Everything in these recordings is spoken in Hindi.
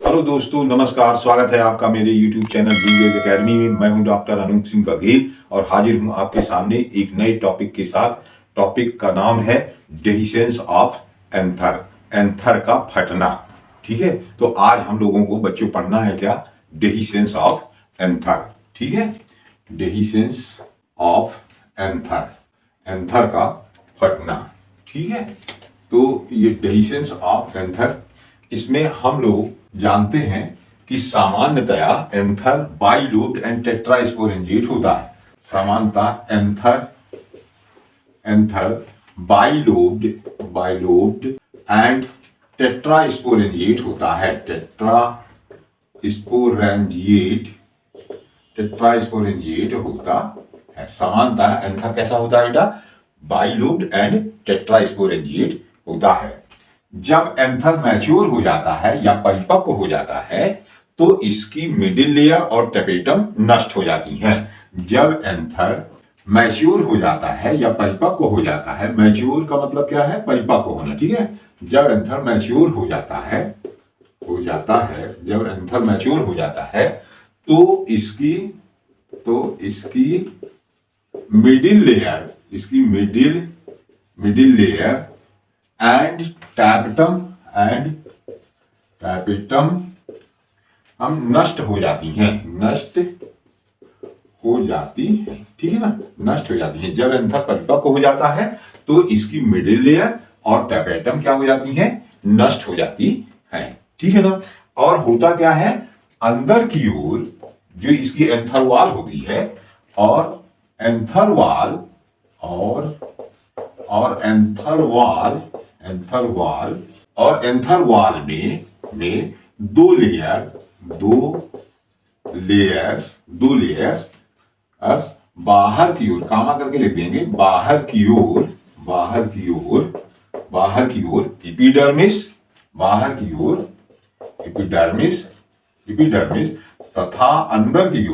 हेलो दोस्तों, नमस्कार। स्वागत है आपका मेरे YouTube चैनल डूबेज एकेडमी में। मैं हूं डॉक्टर अनूप सिंह बघेल और हाजिर हूं आपके सामने एक नए टॉपिक के साथ। टॉपिक का नाम है डेहिसेंस ऑफ एंथर, एंथर का फटना। ठीक है, तो आज हम लोगों को बच्चों पढ़ना है क्या? Dehiscence of anther. ठीक है, डेहिसेंस ऑफ एंथर, एंथर का फटना। ठीक है, तो ये डेहिसेंस ऑफ एंथर, इसमें हम लोग जानते हैं कि सामान्यतया एंथर बाइलोब्ड एंड टेट्रास्पोरेंजिएट होता है। सामान्यतः एंथर बाइलोब्ड एंड टेट्रास्पोरेंजिएट होता है। टेट्रास्पोरेंजिएट होता है। सामान्यतः एंथर कैसा होता है बेटा? बाइलोब्ड एंड टेट्रास्पोरेंजिएट होता है। जब एंथर मैच्योर हो जाता है या परिपक्व हो जाता है तो इसकी मिडिल लेयर और टेपेटम नष्ट हो जाती हैं। जब एंथर मैच्योर हो जाता है या परिपक्व हो जाता है, मैच्योर का मतलब क्या है? परिपक्व होना। ठीक है, जब एंथर मैच्योर हो जाता है जब एंथर मैच्योर हो जाता है तो इसकी मिडिल लेयर एंड टैपेटम हम नष्ट हो जाती हैं। ठीक है ना, नष्ट हो जाती हैं। जब एंथर परिपक्व हो जाता है तो इसकी मिडिल लेयर और टैपेटम क्या हो जाती हैं? नष्ट हो जाती हैं। ठीक है ना। और होता क्या है, अंदर की ओर जो इसकी एंथर वॉल होती है और एंथर वॉल में दो लेयर्स बाहर की ओर, कामा करके लिख देंगे, बाहर की ओर एपिडर्मिस तथा अंदर की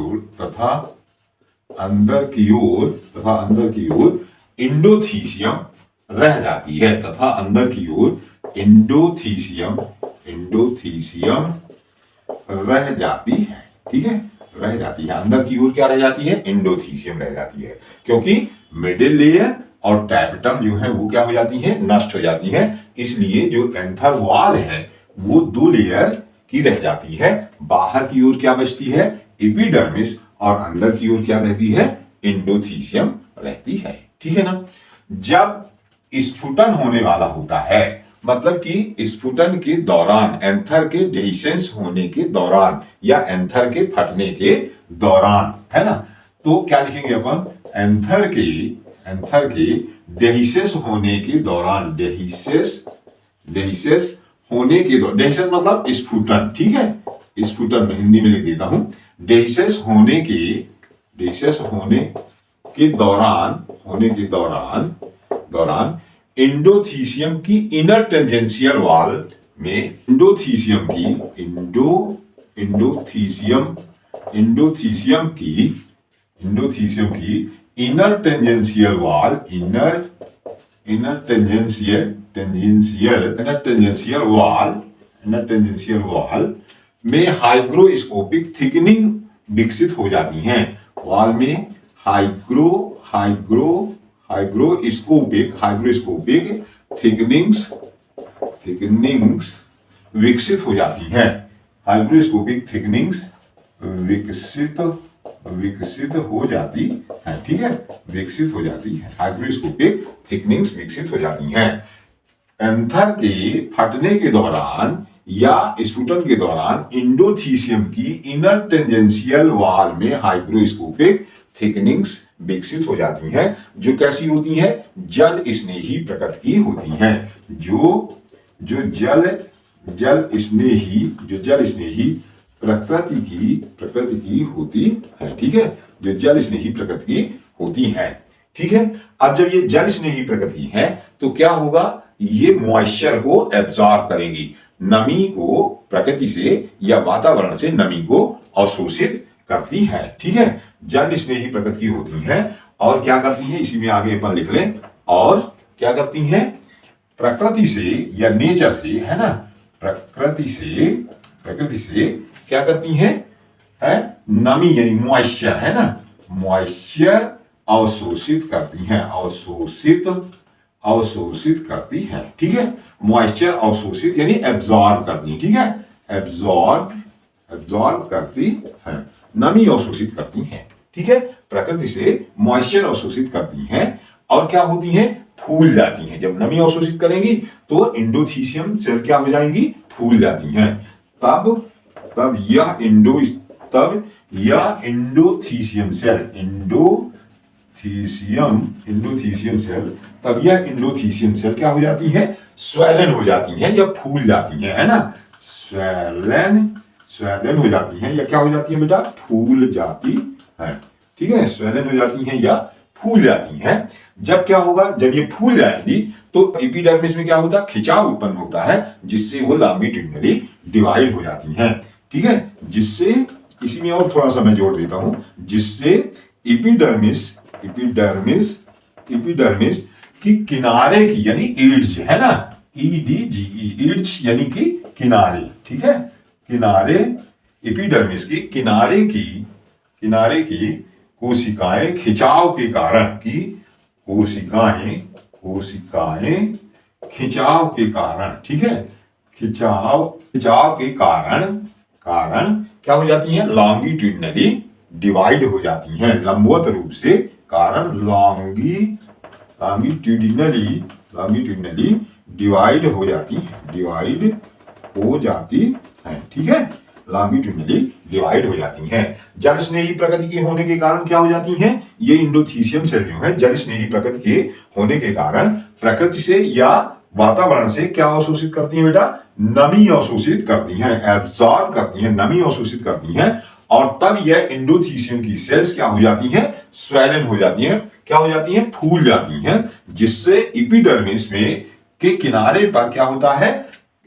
ओर इंडोथीसियम रह जाती है। रह जाती है। ठीक है, रह जाती है। अंदर की ओर क्या रह जाती है? इंडोथीसियम रह जाती है, क्योंकि मिडिल लेयर और टैपेटम जो है वो क्या हो जाती है? नष्ट हो जाती है। इसलिए जो एंथर वॉल है वो दो लेयर की रह जाती है। बाहर की ओर क्या बचती है? एपिडर्मिस, और अंदर की ओर क्या रहती है? इंडोथीसियम रहती है। ठीक है ना। जब स्फुटन होने वाला होता है, मतलब कि स्फुटन के दौरान, एंथर के डेहिसेंस होने के दौरान या एंथर के फटने के दौरान, है ना, तो क्या लिखेंगे अपन? एंथर के डेहिसेंस होने के दौरान, डेहिसेंस मतलब स्फुटन। ठीक है, स्फुटन में हिंदी में लिख देता हूं। डेहिसेंस होने के दौरान इंडोथीसियम की इनर टेंजेंशियल वॉल में इंडोथीसियम की इनर टेंजेंशियल वॉल में हाइग्रोस्कोपिक थिकनिंग विकसित हो जाती हैं। वॉल में हाइग्रोस्कोपिक थिकनिंग्स विकसित हो जाती हैं। हाइग्रोस्कोपिक थिकनिंग्स विकसित हो जाती है। ठीक है, विकसित हो जाती है। हाइग्रोस्कोपिक थिकनिंग्स विकसित हो जाती हैं। एंथर के फटने के दौरान या स्फुटन के दौरान इंडोथीसियम की इनर टेंजेंशियल वॉल में हाइग्रोस्कोपिक थिकनिंग्स विकसित हो जाती हैं, जो कैसी होती हैं? जल स्नेही प्रकृति की होती हैं। जो जल स्नेही प्रकृति की होती है। ठीक है, जो जल स्नेही प्रकृति की होती है। ठीक है, अब जब ये जल स्नेही प्रकृति की है तो क्या होगा? ये मॉइस्चर को एब्जॉर्ब करेंगी, नमी को प्रकृति से या वातावरण से नमी को अवशोषित करती है। ठीक है, जल स्नेही प्रकृति की होती हैं और क्या करती हैं? इसी में आगे अपन लिख लें। और क्या करती हैं? प्रकृति से या नेचर से, है ना, प्रकृति से प्रकृति से क्या करती हैं, है नमी यानी मॉइस्चर, है ना, मॉइस्चर अवशोषित करती हैं, अवशोषित करती है, ठीक है। मॉइस्चर अवशोषित यानी एब्जॉर्ब करती है, ठीक है, एब्जॉर्ब करती है, नमी अवशोषित करती है, ठीक है। प्रकृति से मॉइस्चर अवशोषित करती हैं और क्या होती हैं, फूल जाती हैं। जब नमी अवशोषित करेंगी तो इंडोथीसियम सेल क्या हो जाएंगी, फूल जाती हैं। तब यह इंडोथीसियम सेल तब यह इंडोथीसियम सेल क्या हो जाती है, स्वेलन हो जाती है या फूल जाती है, है ना, स्वेलन हो जाती है या क्या हो जाती है बेटा, फूल जाती है, ठीक है, स्वेलन हो जाती है या फूल जाती हैं। जब क्या होगा, जब ये फूल जाएंगी तो एपिडर्मिस में क्या होता है, खिंचाव उत्पन्न होता है, जिससे वो लॉन्गिट्यूडिनली डिवाइड हो जाती हैं, ठीक है। जिससे इसी में और थोड़ा सा मैं जोड़ देता हूं, जिससे एपिडर्मिस की किनारे की यानी ईड्ज, है ना, EDGE, ईड्ज यानी कि किनारे, ठीक है, किनारे, एपिडर्मिस की किनारे की कोशिकाएं खिंचाव के कारण खिंचाव के कारण, ठीक है, खिंचाव के कारण क्या हो जाती हैं, लॉन्गिट्यूडिनली डिवाइड हो जाती हैं, लंबवत रूप से, कारण लॉन्गिट्यूडिनली डिवाइड हो जाती है, ठीक है, लॉन्गिट्यूडिनली डिवाइड हो जाती हैं। जल स्नेही प्रकृति के होने के कारण क्या हो जाती हैं, ये इंडोथीसियम सेल जो है जल स्नेही प्रकृति के होने के कारण प्रकृति से या वातावरण से क्या अवशोषित करती हैं बेटा, नमी अवशोषित करती हैं, एब्जॉर्ब करती हैं, नमी अवशोषित करती हैं, और तब यह इंडोथीसियम की सेल्स क्या हो जाती हैं, स्वेलन हो जाती हैं, क्या हो जाती हैं, फूल जाती हैं, जिससे एपिडर्मिस में के किनारे पर क्या होता है,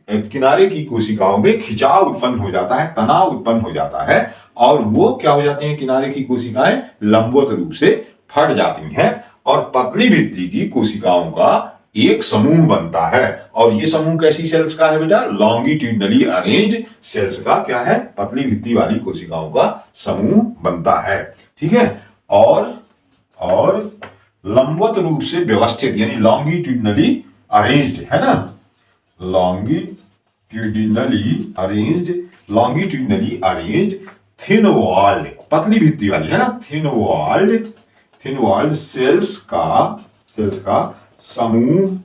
किनारे की कोशिकाओं में खिंचाव उत्पन्न हो जाता है, तनाव उत्पन्न हो जाता है, और वो क्या हो जाती हैं, किनारे की कोशिकाएं लंबवत रूप से फट जाती हैं और पतली भित्ति की कोशिकाओं का एक समूह बनता है। और ये समूह कैसी सेल्स का है बेटा, लॉन्गिट्यूडिनली अरेंज्ड सेल्स का क्या है, पतली भित्ति वाली कोशिकाओं का समूह बनता है, ठीक है। और लंबवत रूप से व्यवस्थित यानी लॉन्गिट्यूडिनली अरेंज्ड, है ना, लॉन्गिट्यूडिनली अरेंज्ड थिन वॉल्ड, पतली भित्ति वाली, है ना, थिन वॉल्ड सेल्स का समूह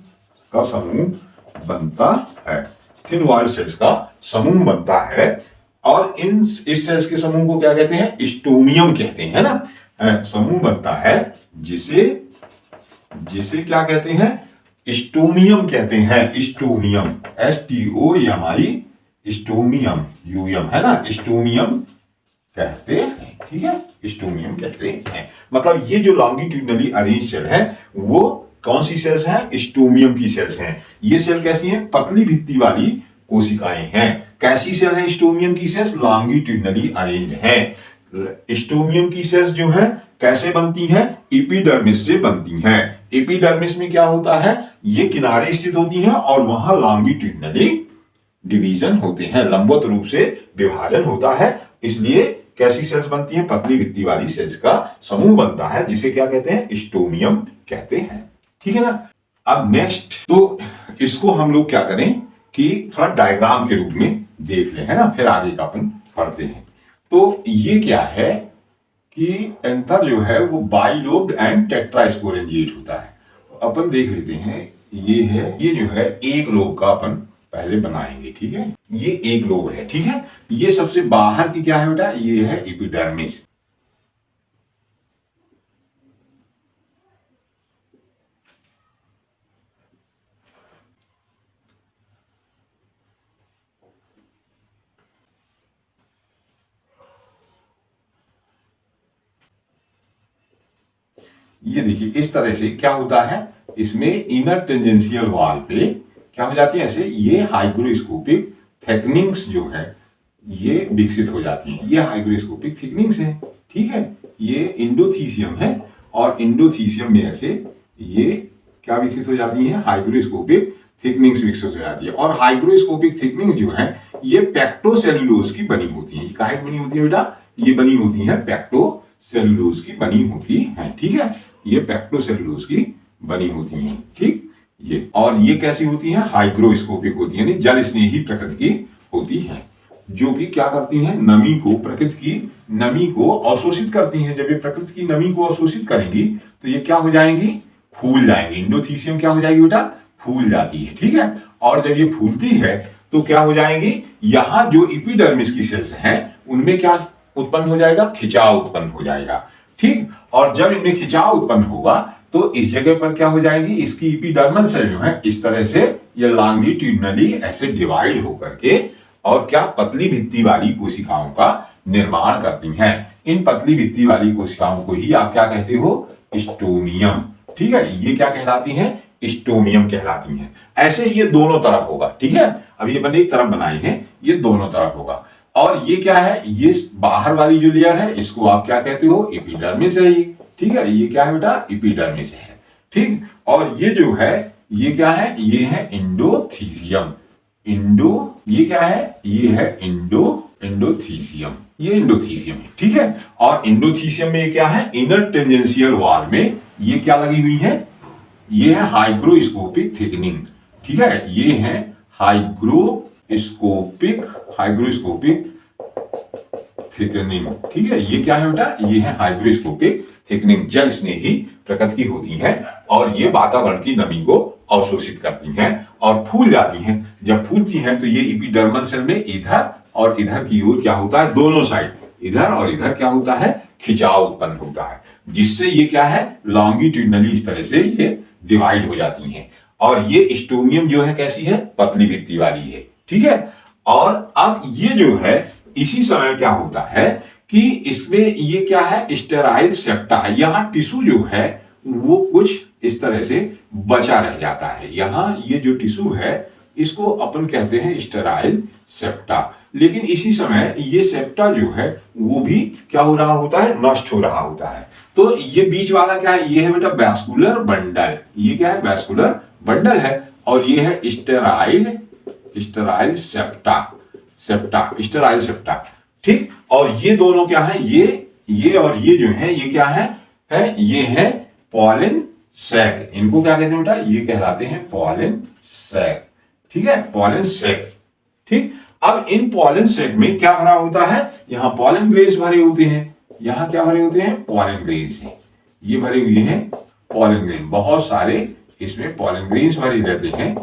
बनता है, थिन वॉल्ड सेल्स का समूह बनता है। और इस सेल्स के समूह को क्या कहते हैं, स्टोमियम कहते हैं, है ना, समूह बनता है, जिसे क्या कहते हैं, स्टोमियम कहते हैं, स्टोमियम, STOMI, स्टोमियम, यूएम, है ना, स्टोमियम कहते हैं, ठीक है, स्टोमियम कहते हैं। मतलब ये जो लॉन्गिट्यूडिनली अरेंज सेल है वो कौन सी सेल्स हैं, स्टोमियम की सेल्स हैं। ये सेल कैसी हैं, पतली भित्ति वाली कोशिकाएं हैं। कैसी सेल है स्टोमियम की सेल्स, लॉन्गिट्यूडिनली अरेंज हैं। स्टोमियम की सेल्स जो है कैसे बनती हैं, एपिडर्मिस से बनती हैं। एपिडर्मिस में क्या होता है, ये किनारे स्थित होती हैं और वहां लॉन्गिट्यूडिनली डिवीजन होते हैं, लंबवत रूप से विभाजन होता है, इसलिए कैसी सेल्स बनती हैं, पतली भित्ति वाली सेल्स का समूह बनता है, जिसे क्या कहते हैं, स्टोमियम कहते हैं, ठीक है ना। अब नेक्स्ट तो इसको हम लोग क्या करें कि थोड़ा डायग्राम के रूप में देख लें, है ना, फिर आगे का अपन पढ़ते हैं। तो ये क्या है कि एंथर जो है वो बाइलोब्ड एंड टेट्रास्पोरेंजिएट होता है। अपन देख लेते हैं, ये जो है एक लोब का अपन पहले बनाएंगे, ठीक है, ये एक लोब है, ठीक है। ये सबसे बाहर की क्या है बेटा, ये है एपिडर्मिस, ये देखिए इस तरह से क्या होता है, इसमें इनर टेंजेंशियल वॉल पे क्या हो जाती है, ऐसे ये हाइग्रोस्कोपिक थिकनिंग्स जो है ये विकसित हो जाती हैं। ये हाइग्रोस्कोपिक थिकनिंग्स है, ठीक है, ये इंडोथीसियम है और इंडोथीसियम में ऐसे ये क्या विकसित हो जाती है, हाइग्रोस्कोपिक थिकनिंग्स विकसित हो जाती है। और हाइग्रोस्कोपिक थिकनिंग जो है ये पेक्टोसेल्यूलोज की बनी होती है। ये काहे की बनी होती है बेटा? ये बनी होती है पेक्टोसेल्यूलोज की बनी होती है, ठीक है। ये पेक्टोसेल्यूलोज की बनी होती है, ठीक। ये और ये कैसी होती है? हाइग्रोस्कोपिक होती है, यानी जल स्नेही प्रकृति की होती है, जो कि क्या करती हैं? नमी को, प्रकृति की नमी को अवशोषित करती हैं। जब ये प्रकृति की नमी को अवशोषित करेंगी तो ये क्या हो जाएंगी? फूल जाएंगी। इंडोथीसियम क्या हो जाएगी बेटा? फूल जाती है, ठीक है। और जब ये फूलती है तो क्या हो जाएंगी? यहां जो एपिडर्मिस की सेल्स हैं उनमें क्या उत्पन्न हो जाएगा? खिंचाव उत्पन्न हो जाएगा, ठीक। और जब इनमें खिंचाव उत्पन्न होगा तो इस जगह पर क्या हो जाएगी? इसकी एपिडर्मल सेल जो है इस तरह से ये लॉन्गिट्यूडनली ऐसे डिवाइड होकर के और क्या पतली भित्ति वाली कोशिकाओं का निर्माण करती हैं। इन पतली भित्ति वाली कोशिकाओं को ही आप क्या कहते हो? स्टोमियम, ठीक है। ये क्या कहलाती हैं? स्टोमियम कहलाती हैं। ऐसे ही ये दोनों तरफ होगा, ठीक है। अब ये मैंने एक तरफ बनाई है, ये दोनों तरफ होगा। और ये क्या है? ये बाहर वाली जो लेयर है इसको आप क्या कहते हो? एपिडर्मिस है ये, ठीक है। ये क्या है बेटा? एपिडर्मिस है, ठीक। और ये जो है ये क्या है? ये है इंडोथीसियम। ये क्या है? ये है इंडोथीसियम। ये इंडोथीसियम है, ठीक है। और इंडोथीसियम में क्या है? इनर टेंजेंशियल वॉल में ये क्या लगी हुई है? ये है हाइग्रोस्कोपिक थिकनिंग, ठीक है। ये है हाइग्रोस्कोपिक थिकनिंग, ठीक है। ये क्या है बेटा? ये है हाइग्रोस्कोपिक थिकनिंग। जल स्नेही प्रकृति की होती है और ये वातावरण की नमी को अवशोषित करती हैं और फूल जाती हैं। जब फूलती हैं तो ये एपिडर्मल सेल में इधर और इधर की ओर क्या होता है? दोनों साइड, इधर और इधर क्या होता है? खिंचाव उत्पन्न होता है, जिससे ये क्या है? लॉन्गिट्यूडनली इस तरह से ये डिवाइड हो जाती हैं। और ये स्टोमियम जो है कैसी है? पतली भित्ति वाली है, ठीक है। और अब ये जो है इसी समय क्या होता है कि इसमें ये क्या है? स्टेराइल सेप्टा है। यहाँ टिश्यू जो है वो कुछ इस तरह से बचा रह जाता है। यहाँ ये जो टिश्यू है इसको अपन कहते हैं स्टेराइल सेप्टा। लेकिन इसी समय ये सेप्टा जो है वो भी क्या हो रहा होता है? नष्ट हो रहा होता है। तो ये बीच वाला क्या है? ये है बेटा वैस्कुलर बंडल। ये क्या है? वैस्कुलर बंडल है। और ये है स्टेराइल सेप्टा, ठीक। और ये दोनों क्या है? ये और ये जो है ये क्या है? ये है पॉलन सैक। इनको क्या कहते हैं बेटा? ये कहलाते हैं पॉलन सैक, ठीक है। पॉलन सैक, ठीक। अब इन पॉलन सैक में क्या भरा होता है? यहाँ पॉलन ग्रेन्स भरे होते हैं। यहाँ क्या भरे होते हैं? पॉलन ग्रेन्स हैं। ये भरे हुए हैं पॉलन ग्रेन, बहुत सारे इसमें पॉलन ग्रेन्स भरे रहते हैं।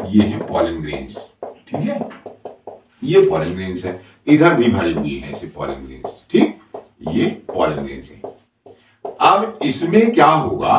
ये हैं पॉलन ग्रेन्स, ठीक है। ये पॉलन ग्रेन्स है, इधर भी भरे हुए हैं ऐसे पॉलन ग्रेन्स, ठीक। ये पॉलन ग्रेन्स है। अब इसमें क्या होगा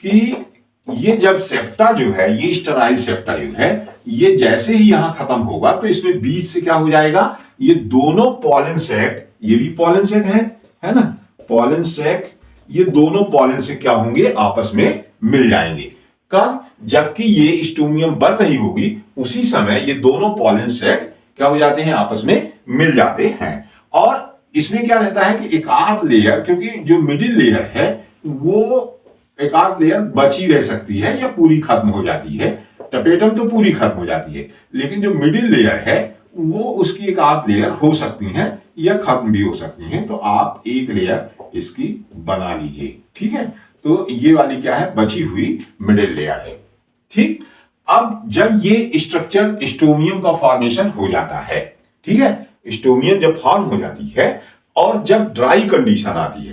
कि ये जब सेप्टा जो है, ये स्टेराइल सेप्टा जो है, ये जैसे ही यहां खत्म होगा तो इसमें बीच से क्या हो जाएगा? ये दोनों पॉलन सैक, ये भी पॉलन सैक है ना, पॉलन सैक, ये दोनों पॉलन सैक क्या होंगे? आपस में मिल जाएंगे। कब? जबकि ये स्टोमियम बन रही होगी उसी समय ये दोनों पॉलन सैक क्या हो जाते हैं? आपस में मिल जाते हैं। और इसमें क्या रहता है कि एक आध लेयर, क्योंकि जो मिडिल लेयर है वो एक आध लेयर बची रह सकती है या पूरी खत्म हो जाती है। टपेटम तो पूरी खत्म हो जाती है, लेकिन जो मिडिल लेयर है वो उसकी एक आध लेयर हो सकती है या खत्म भी हो सकती है। तो आप एक लेयर इसकी बना लीजिए, ठीक है। तो ये वाली क्या है? बची हुई मिडिल लेयर है, ठीक। अब जब ये स्ट्रक्चर स्टोमियम का फॉर्मेशन हो जाता है, ठीक है, स्टोमियम जब फॉर्म हो जाती है और जब ड्राई कंडीशन आती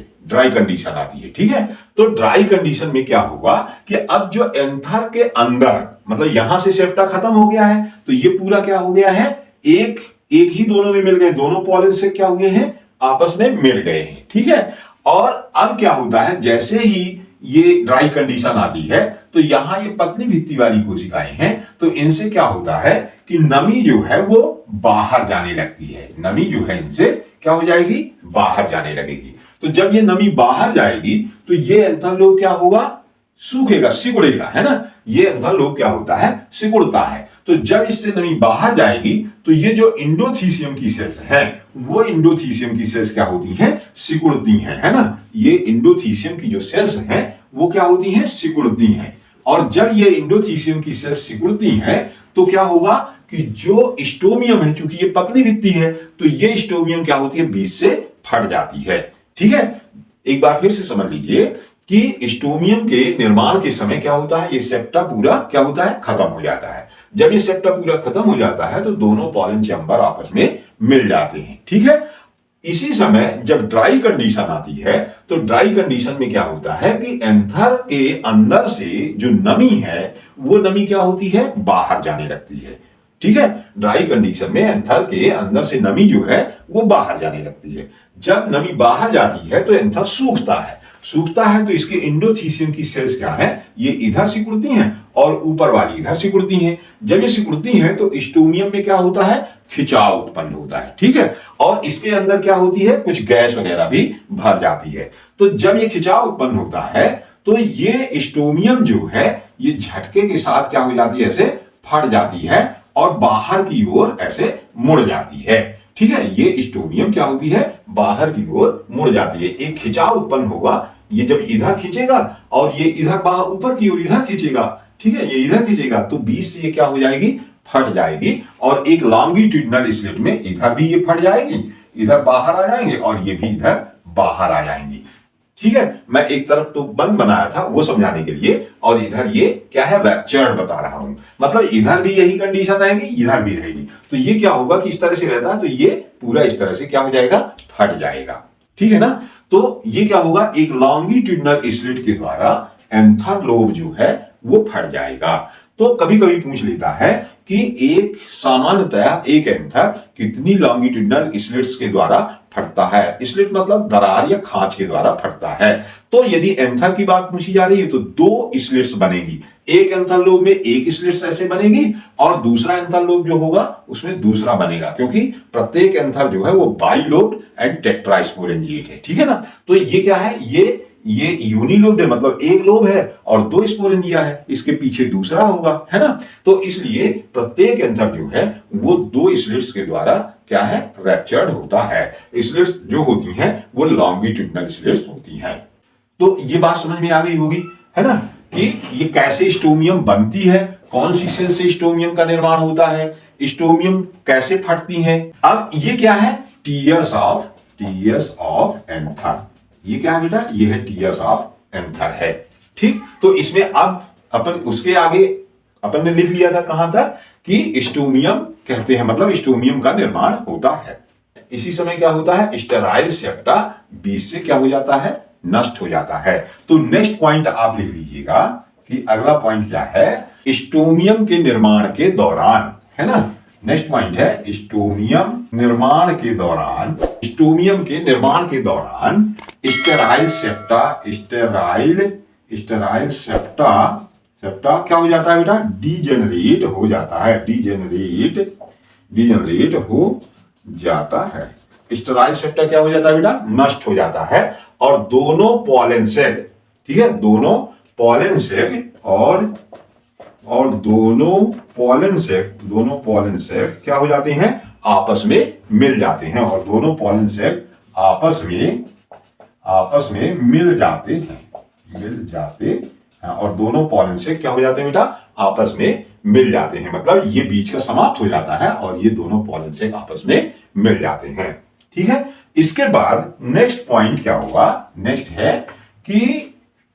है, ठीक है, तो ड्राई कंडीशन में क्या होगा कि अब जो एंथर के अंदर, मतलब यहां से सेप्टा खत्म हो गया है तो ये पूरा क्या हो गया है? एक ही दोनों में मिल गए, दोनों पॉलन से क्या हुए हैं? आपस में मिल गए हैं, ठीक है। और अब क्या होता है? जैसे ही ये ड्राई कंडीशन आती है तो यहां ये पतली भित्ति वाली कोशिकाएं हैं, तो इनसे क्या होता है कि नमी जो है वो बाहर जाने लगती है। नमी जो है इनसे क्या हो जाएगी? बाहर जाने लगेगी। तो जब ये नमी बाहर जाएगी तो ये एंथर लोब क्या होगा? सूखेगा, सिकुड़ेगा, है ना। ये एंथर लोब क्या होता है? सिकुड़ता है। तो जब इससे नमी बाहर जाएगी तो ये जो इंडोथीसियम की सेल्स हैं, वो इंडोथीसियम की सेल्स क्या होती हैं? सिकुड़ती हैं, है ना। ये इंडोथीसियम की जो सेल्स हैं वो क्या होती हैं? सिकुड़ती हैं। और जब ये इंडोथीसियम की सेल्स सिकुड़ती हैं तो क्या होगा कि जो स्टोमियम है, चूंकि ये पतली भित्ति है तो ये स्टोमियम क्या होती है, बीच से फट जाती है। ठीक है, एक बार फिर से समझ लीजिए कि स्टोमियम के निर्माण के समय क्या होता है, ये सेप्टा पूरा क्या होता है, खत्म हो जाता है। जब ये सेप्टा पूरा खत्म हो जाता है तो दोनों पॉलन चैम्बर आपस में मिल जाते हैं। ठीक है, इसी समय जब ड्राई कंडीशन आती है तो ड्राई कंडीशन में क्या होता है कि एंथर के अंदर से जो नमी है वो नमी क्या होती है, बाहर जाने लगती है। ठीक है, ड्राई कंडीशन में एंथर के अंदर से नमी जो है वो बाहर जाने लगती है। जब नमी बाहर जाती है तो एंथर सूखता है। सूखता है तो इसके इंडोथीसियम की सेल्स क्या है, ये इधर सिकुड़ती हैं और ऊपर वाली इधर सिकुड़ती हैं। जब ये सिकुड़ती हैं तो स्टोमियम में क्या होता है, खिंचाव उत्पन्न होता है। ठीक है, और इसके अंदर क्या होती है, कुछ गैस वगैरह भी भर जाती है। तो जब ये खिंचाव उत्पन्न होता है तो ये स्टोमियम जो है ये झटके के साथ क्या हो जाती है, ऐसे फट जाती है और बाहर की ओर ऐसे मुड़ जाती है। ठीक है, ये स्टोमियम क्या होती है, बाहर की ओर मुड़ जाती है। एक खिंचाव उत्पन्न होगा, ये जब इधर खींचेगा और ये इधर बाहर ऊपर की ओर इधर खींचेगा। ठीक है, ये इधर खींचेगा तो बीच से ये क्या हो जाएगी, फट जाएगी और एक लॉन्गिट्यूडिनल स्लिट में इधर भी ये फट जाएगी, इधर बाहर आ जाएंगे और ये भी इधर बाहर आ जाएंगी। ठीक है, मैं एक तरफ तो बंद बनाया था वो समझाने के लिए और इधर ये क्या है, रैप्चर्ड बता रहा हूं। मतलब इधर भी यही कंडीशन रहेगी, इधर भी रहेगी। तो ये क्या होगा कि इस तरह से रहता है तो ये पूरा इस तरह से क्या हो जाएगा, फट जाएगा। ठीक है ना, तो ये क्या होगा, एक लॉन्गिट्यूडिनल स्लिट के द्वारा एंथर लोब जो है वो फट जाएगा। तो कभी कभी पूछ लेता है कि एक सामान्यतया एक एंथर कितनी लॉन्गिट्यूडिनल स्लिट्स के द्वारा फटता है। स्लिट मतलब दरार या खांच के द्वारा फटता है। तो यदि एंथर की बात पूछी जा रही है तो दो स्लिट्स बनेगी। एक एंथर लोब में एक स्लिट्स ऐसे बनेगी और दूसरा एंथर लोब जो होगा उसमें दूसरा बनेगा, क्योंकि प्रत्येक एंथर जो है वो बाइलोब्ड एंड टेट्रास्पोरेंजिएट है। ठीक है ना, तो ये क्या है, ये यूनिलोब्ड है, मतलब एक लोब है और दो स्पोरेंजिया है, इसके पीछे दूसरा होगा, है ना। तो इसलिए प्रत्येक एंथर जो है वो दो स्लिट्स के द्वारा क्या है, रैप्चर्ड होता है। स्लिट्स जो होती हैं वो लॉन्गिट्यूडिनल स्लिट्स होती हैं। तो ये बात समझ में आ गई होगी, है ना, कि ये कैसे स्टोमियम बनती है, कौन सी सेल से स्टोमियम का निर्माण होता है, स्टोमियम कैसे फटती हैं। अब ये क्या है, टीयर्स ऑफ एंथर। ये क्या है बेटा, ये है टीयर्स ऑफ एंथर है। ठीक, तो इसमें अब अपन उसके आगे अपन ने लिख लिया था कहां तक कि स्टोमियम कहते हैं, मतलब स्टोमियम का निर्माण होता है। इसी समय क्या होता है, स्टेराइल सेप्टा बीच से क्या हो जाता है, नष्ट हो जाता है। तो नेक्स्ट पॉइंट आप लिख लीजिएगा कि अगला पॉइंट क्या है, स्टोमियम के निर्माण के दौरान, है ना। नेक्स्ट पॉइंट है स्टोमियम निर्माण के दौरान, स्टोमियम के निर्माण के दौरान स्टेराइल सेप्टा क्या हो जाता है बेटा, डीजेनरेट हो जाता है, डीजेनरेट हो जाता है। स्टेराइल सेप्टा क्या हो जाता है बेटा, नष्ट हो जाता है और दोनों पॉलन सेक, ठीक है, दोनों पॉलन सेक और दोनों पॉलन सेक क्या हो जाते हैं, आपस में मिल जाते हैं और दोनों पॉलन सेक आपस में मिल जाते हैं और दोनों पॉलन सेक क्या हो जाते हैं बेटा, आपस में मिल जाते हैं। मतलब ये बीच का समाप्त हो जाता है और ये दोनों पॉलन सेक आपस में मिल जाते हैं। ठीक है, इसके बाद नेक्स्ट पॉइंट क्या होगा, नेक्स्ट है कि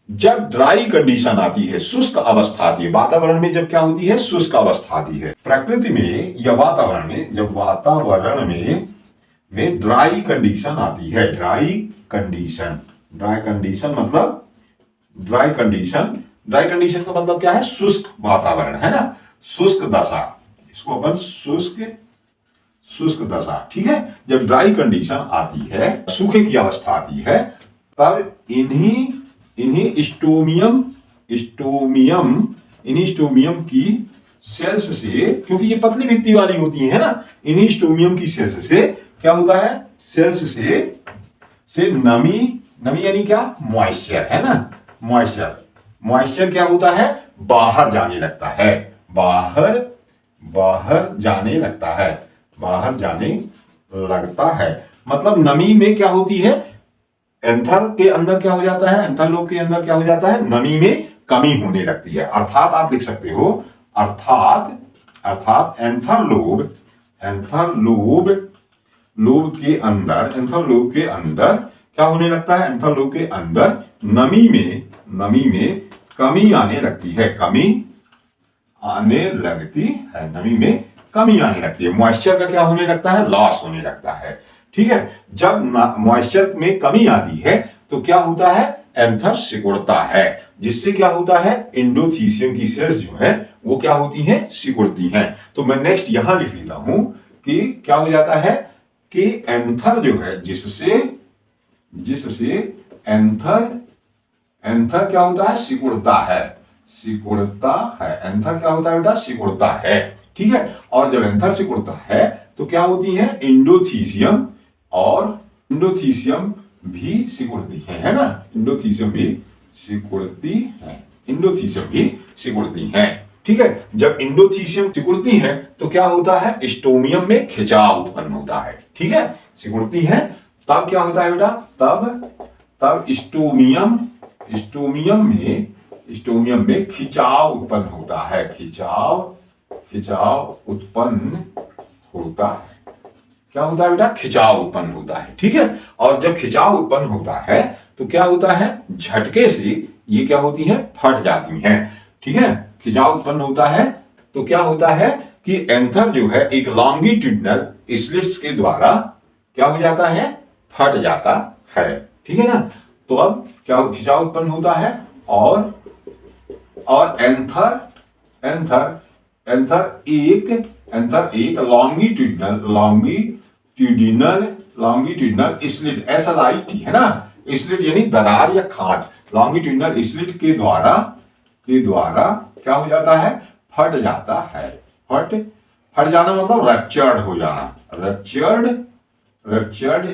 जब ड्राई कंडीशन आती है, शुष्क अवस्था आती है, वातावरण में जब क्या होती है, शुष्क अवस्था आती है, प्रकृति में या वातावरण में, जब वातावरण में ड्राई कंडीशन आती है, ड्राई कंडीशन का मतलब क्या है, शुष्क वातावरण, है ना, शुष्क दशा, इसको अपन शुष्क दशा। ठीक है, जब ड्राई कंडीशन आती है, सूखे की अवस्था आती है, तब इन्हीं स्टोमियम की सेल्स से, क्योंकि ये पतली भित्ति वाली होती है ना, इन्हीं स्टोमियम की सेल्स से क्या होता है, सेल्स से नमी यानी क्या, मॉइस्चर, है ना, मॉइस्चर क्या होता है, बाहर जाने लगता है, बाहर जाने लगता है। मतलब नमी में क्या होती है, एंथर के अंदर क्या हो जाता है, एंथर लोब के अंदर क्या हो जाता है, नमी में कमी होने लगती है। अर्थात आप लिख सकते हो, अर्थात अर्थात एंथर लोब के अंदर क्या होने लगता है, एंथर लोब के अंदर नमी में कमी आने लगती है, मॉइस्चर का क्या होने लगता है, लॉस होने लगता है। ठीक है, जब मॉइस्चर में कमी आती है तो क्या होता है, एंथर सिकुड़ता है, जिससे क्या होता है, एंडोथीसियम की सेल्स जो है वो क्या होती हैं, सिकुड़ती हैं। तो मैं नेक्स्ट यहां लिख लेता हूं कि क्या हो जाता है कि एंथर जो है, जिससे एंथर क्या होता है, सिकुड़ता है, एंथर क्या होता है बेटा, सिकुड़ता है। ठीक है, और जब एंथर सिकुड़ता है तो क्या होती है, एंडोथीसियम भी सिकुड़ती है ना, एंडोथीसियम भी सिकुड़ती है। ठीक है, जब एंडोथीसियम सिकुड़ती है तो क्या होता है, स्टोमियम में खिंचाव उत्पन्न होता है। ठीक है, सिकुड़ती है तब क्या होता है बेटा, तब स्टोमियम में खिंचाव उत्पन्न होता है, खिंचाव उत्पन्न होता है। क्या होता है बेटा, खिंचाव उत्पन्न होता है। ठीक है, और जब खिंचाव उत्पन्न होता है तो क्या होता है, झटके से ये क्या होती है, फट जाती हैं। ठीक है, खिंचाव उत्पन्न होता है तो क्या होता है कि एंथर जो है एक लॉन्गिट्यूडनल स्लिट्स के द्वारा क्या हो जाता है, फट जाता है। ठीक है ना, तो अब क्या खिंचाव उत्पन्न होता है और एंथर एक लॉन्गिट्यूडनल स्लिट, SLIT है ना, स्लिट यानी दरार या खांच, लॉन्गिट्यूडनल स्लिट के द्वारा क्या हो जाता है, फट जाता है। फट जाना मतलब रप्चर्ड हो जाना, रप्चर्ड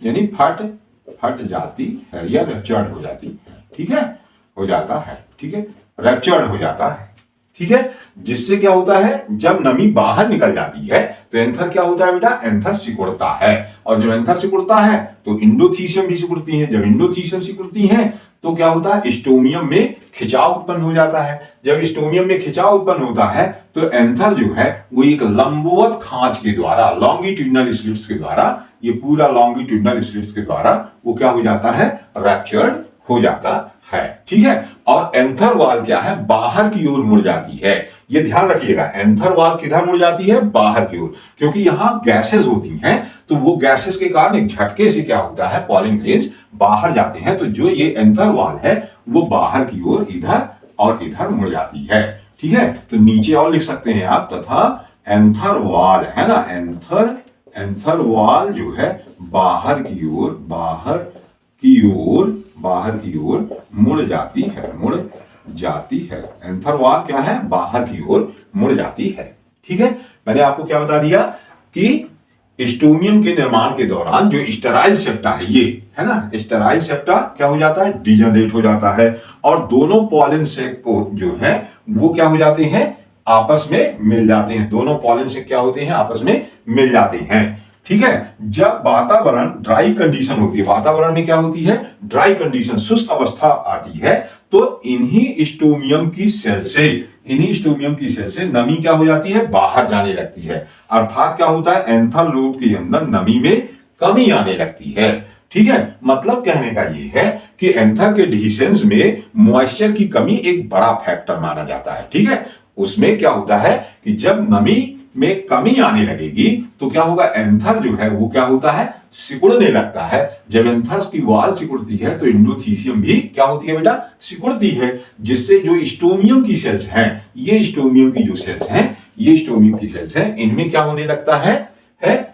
यानी फट जाती है या रप्चर्ड हो जाती है। ठीक है, हो जाता है। ठीक है, रप्चर्ड हो जाता है। ठीक है, जिससे क्या होता है, जब नमी बाहर निकल जाती है तो एंथर क्या होता है बेटा, एंथर सिकुड़ता है, और जब एंथर सिकुड़ता है तो इंडोथीसियम भी सिकुड़ती है। जब इंडोथीसियम सिकुड़ती है तो क्या होता है, स्टोमियम में खिंचाव उत्पन्न हो जाता है। जब स्टोमियम में खिंचाव उत्पन्न होता है तो एंथर जो है वो एक लंबवत खांच के द्वारा, लॉन्गिट्यूडनल स्लिट्स के द्वारा, ये पूरा लॉन्गिट्यूडनल स्लिट्स के द्वारा वो क्या हो जाता है, रप्चर्ड हो जाता है। ठीक है, और एंथर वॉल क्या है, बाहर की ओर मुड़ जाती है। ये ध्यान रखिएगा, एंथर वॉल किधर मुड़ जाती है, बाहर की ओर, क्योंकि यहां गैसेस होती हैं, तो वो गैसेस के कारण एक झटके से क्या होता है, पॉलन ग्रेन्स बाहर जाते हैं, तो जो ये एंथर वॉल है वो बाहर की ओर इधर और इधर मुड़ जाती है। ठीक है, तो नीचे और लिख सकते हैं आप, तथा एंथर वॉल है ना, एंथर वॉल जो है बाहर की ओर मुड़ जाती है। एंथर वॉल क्या है, बाहर की ओर मुड़ जाती है। ठीक है, मैंने आपको क्या बता दिया कि स्टोमियम के निर्माण के दौरान जो स्टेराइल सेप्टा है, ये है ना, स्टेराइल सेप्टा क्या हो जाता है, डिजनरेट हो जाता है, और दोनों पॉलन सेक को जो है वो क्या हो जाते हैं, आपस में मिल जाते हैं। दोनों पॉलन सेक क्या होते हैं, आपस में मिल जाते हैं। ठीक है, जब वातावरण ड्राई कंडीशन होती है, वातावरण में क्या होती है, ड्राई कंडीशन, शुष्क अवस्था आती है, तो इन्हीं स्टोमियम की सेल से नमी क्या हो जाती है, बाहर जाने लगती है। अर्थात क्या होता है, एंथर लोब के अंदर नमी में कमी आने लगती है। ठीक है, मतलब कहने का ये है कि एंथर के डिसेंस में मॉइस्चर की कमी एक बड़ा फैक्टर माना जाता है। ठीक है, उसमें क्या होता है कि जब नमी में कमी आने लगेगी तो क्या होगा, एंथर जो है वो क्या होता है, सिकुड़ने लगता है। जब एंथर की वॉल सिकुड़ती है तो इंडोथीसियम भी क्या होती है बेटा, सिकुड़ती है, जिससे जो स्टोमियम की सेल्स हैं, ये स्टोमियम की जो सेल्स हैं, इनमें क्या होने लगता है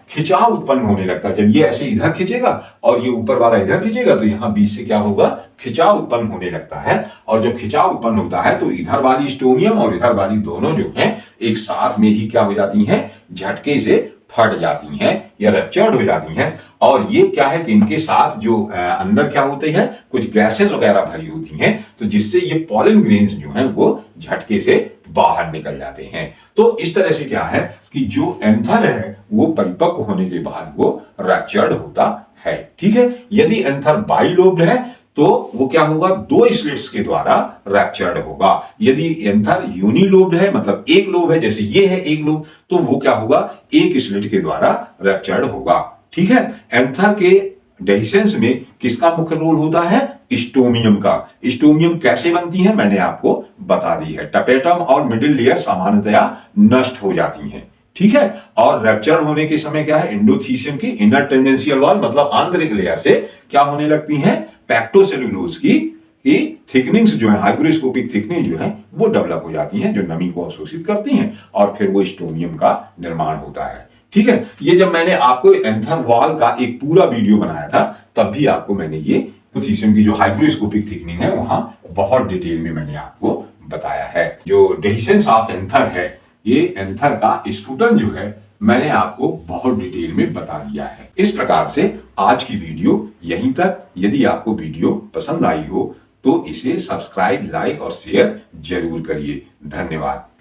खिंचाव उत्पन्न होने लगता है। जब ये ऐसे इधर खींचेगा और ये ऊपर वाला इधर खींचेगा तो यहां बीच से क्या होगा, खिंचाव उत्पन्न होने लगता है, और जब खिंचाव उत्पन्न होता है तो इधर वाली स्टोमियम और इधर वाली दोनों जो है एक साथ में ही क्या हो जाती हैं, झटके से फट जाती हैं या रप्चर्ड हो जाती हैं। और ये क्या है कि इनके साथ जो अंदर क्या होते हैं, कुछ गैसेस वगैरह भरी होती हैं, तो जिससे ये पॉलन ग्रेन्स जो हैं वो झटके से बाहर निकल जाते हैं। तो इस तरह से क्या है कि जो एंथर है वो परिपक्व होने के बाद वो रप्चर्ड होता है। ठीक है, यदि एंथर बाइलोब्ड है तो वो क्या होगा, 2 स्लिट्स के द्वारा रैप्चर्ड होगा। यदि एंथर यूनिलोब्ड है, मतलब एक लोब है, जैसे ये है एक लोब, तो वो क्या होगा, एक स्लिट के द्वारा रैप्चर्ड होगा। ठीक है। एंथर के डेhiscence में किसका मुख्य रोल होता है, स्टोमियम का। स्टोमियम कैसे बनती है मैंने आपको बता दी है। टपेटम और मिडिल लेयर सामान्यतया नष्ट हो जाती हैं। ठीक है। और रैप्चर होने के समय क्या है, एंडोथीसियम की इनर टेंजेंशियल वॉल मतलब आंतरिक लेयर से क्या होने लगती है, पैक्टोसेलुलोज की थिकनिंग्स जो है, हाइग्रोस्कोपिक थिकनिंग जो है वो डेवलप हो जाती हैं, जो नमी को अवशोषित करती हैं, और फिर वो स्टोमियम का निर्माण होता है। ठीक है। ये जब मैंने आपको एंथर वॉल का एक पूरा वीडियो बनाया था, तब भी आपको मैंने ये एंडोथीसियम की जो हाइग्रोस्कोपिक थिकनिंग है वहां बहुत डिटेल में मैंने आपको बताया है। जो डेhiscence ऑफ एंथर है, ये एंथर का स्फुटन जो है मैंने आपको बहुत डिटेल में बता दिया है। इस प्रकार से आज की वीडियो यहीं तक। यदि आपको वीडियो पसंद आई हो तो इसे सब्सक्राइब, लाइक और शेयर जरूर करिए। धन्यवाद।